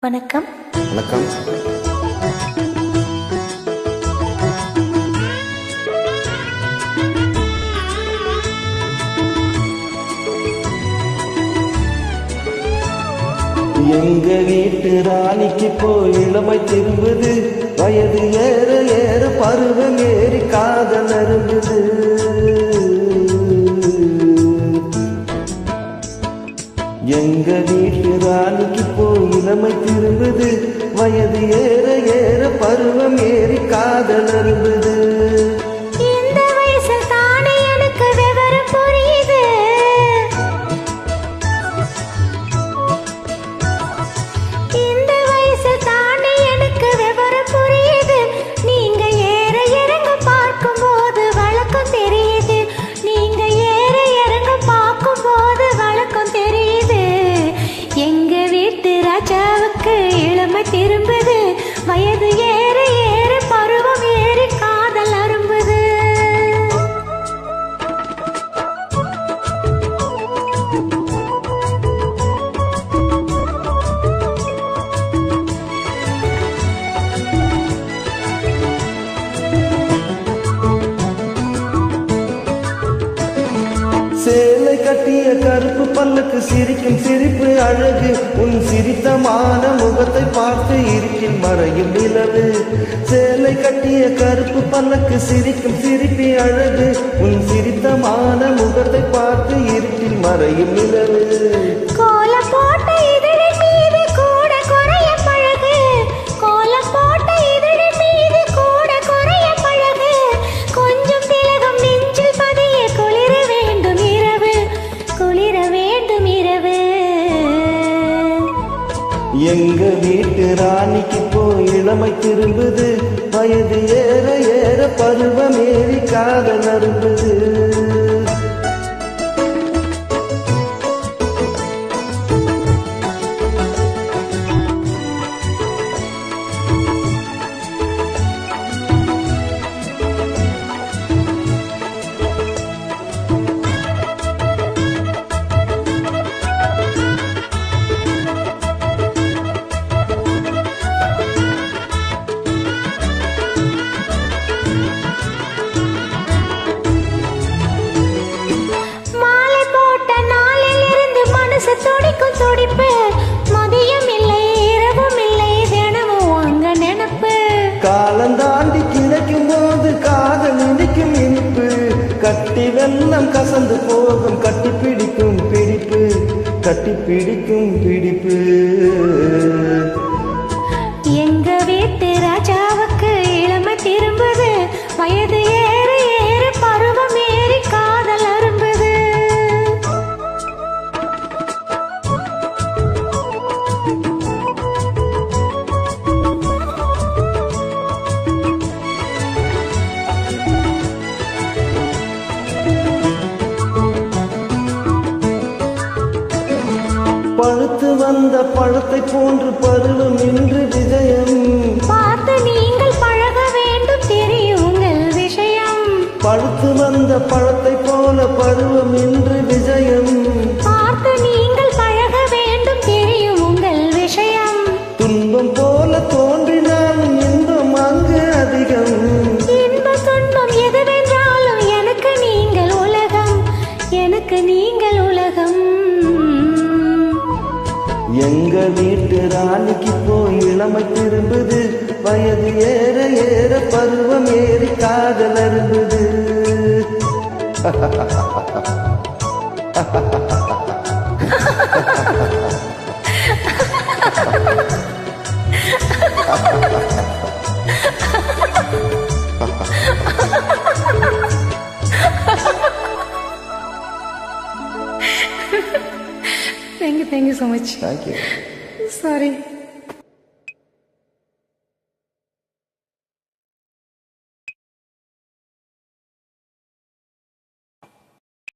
வணக்கம். வணக்கம். எங்க வீட்டு ராணிக்கு போய் இளமை திரும்புது, வயது ஏற ஏற பருவம் ஏறி காதல் அரும்புது. எங்க வீட்டு ராணிக்கு போய் இளமை திரும்புது, வயது ஏற ஏற பருவம் ஏறி காதல் அரும்புது. திரும்புது, வயது ஏற ஏற பருவம் ஏறி காதல் அரும்புது. சேலை கட்டிய கருப்பு பல்லுக்கு சிரிக்கும் சிரிப்பு அழகு, உன் சிரித்தமான முகத்தை பார்த்து இருக்கில் மறையும் நிலவு. சேலை கட்டிய கருப்பு பல்லுக்கு சிரிக்கும் சிரிப்பு அழகு, உன் சிரித்தமான முகத்தை பார்த்து இருக்கில் மறையும் நிலவு. எங்க வீட்டு ராணிக்கு போய் இளமை திரும்புது, வயது ஏற ஏற பருவம் ஏறி காதல் அரும்புது. துடிப்பு மதியம் இல்லை இரவும் இல்லை, தினமும் உங்க நினைப்பு. காலம் தாண்டி கிடைக்கும் போது காதல் இனிக்கும் இனிப்பு, கட்டி வெள்ளம் கசந்து போகும் கட்டி பிடிக்கும் பிடிப்பு, கட்டி பிடிக்கும் பிடிப்பு. எங்க வீட்டு ராஜாவுக்கு இளமை திரும்புது, வயது ஏற ஏற பருவம் ஏறி காதல் அரும்புது. பழுத்து வந்த பழத்தை போன்று பருவம் இன்று விஜயம் பார்த்து நீங்கள் பழக வேண்டும், தெரியும் உங்கள் விஷயம். பழுத்து வந்த பழத்தை போல பருவம் இன்று விஜயம் பார்த்து நீங்கள் பழக வேண்டும், தெரியும் உங்கள் விஷயம். துன்பம் போல தோன்றினாலும் இன்பம் அங்கு அதிகம். இன்ப துன்பம் எதுவென்றாலும் எனக்கு நீங்கள் உலகம், எனக்கு நீங்கள் உலகம். எங்க வீட்டு ராணிக்கு போய் இளமை திரும்புது, வயது ஏற ஏற பருவம் ஏறி காதல் அரும்புது. Thank you so much. Thank you. Sorry.